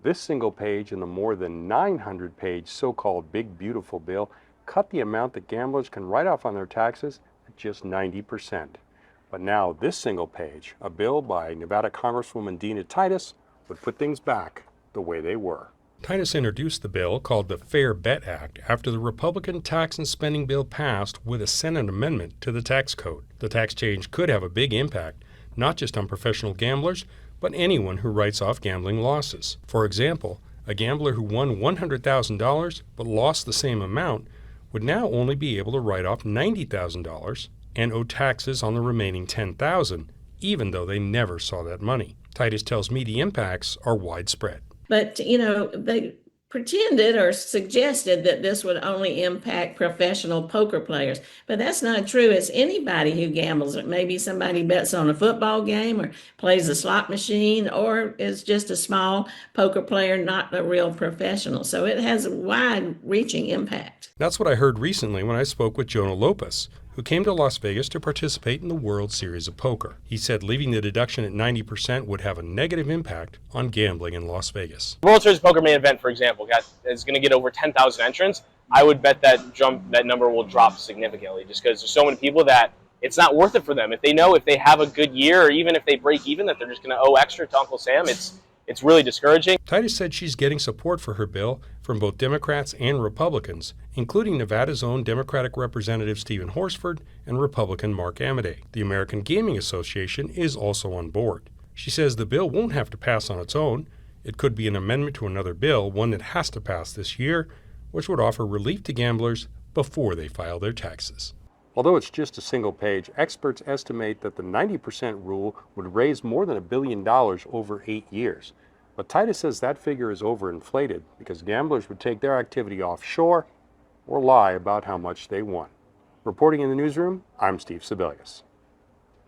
This single page in the more than 900-page so-called Big Beautiful Bill cut the amount that gamblers can write off on their taxes at just 90%. But now this single page, a bill by Nevada Congresswoman Titus, would put things back the way they were. Titus introduced the bill called the Fair Bet Act after the Republican tax and spending bill passed with a Senate amendment to the tax code. The tax change could have a big impact, not just on professional gamblers, but anyone who writes off gambling losses. For example, a gambler who won $100,000 but lost the same amount would now only be able to write off $90,000 and owe taxes on the remaining $10,000, even though they never saw that money. Titus tells me the impacts are widespread. But, they pretended or suggested that this would only impact professional poker players. But that's not true. It's anybody who gambles. Maybe somebody bets on a football game or plays a slot machine or is just a small poker player, not a real professional. So it has a wide-reaching impact. That's what I heard recently when I spoke with Jonah Lopez, who came to Las Vegas to participate in the World Series of Poker. He said leaving the deduction at 90% would have a negative impact on gambling in Las Vegas. World Series of Poker main event, for example, is going to get over 10,000 entrants. I would bet that number will drop significantly just because there's so many people that it's not worth it for them. If they know if they have a good year or even if they break even that they're just going to owe extra to Uncle Sam, it's really discouraging. Titus said she's getting support for her bill from both Democrats and Republicans, including Nevada's own Democratic Representative Stephen Horsford and Republican Mark Amodei. The American Gaming Association is also on board. She says the bill won't have to pass on its own. It could be an amendment to another bill, one that has to pass this year, which would offer relief to gamblers before they file their taxes. Although it's just a single page, experts estimate that the 90% rule would raise more than $1 billion over 8 years. But Titus says that figure is overinflated because gamblers would take their activity offshore or lie about how much they won. Reporting in the newsroom, I'm Steve Sebelius.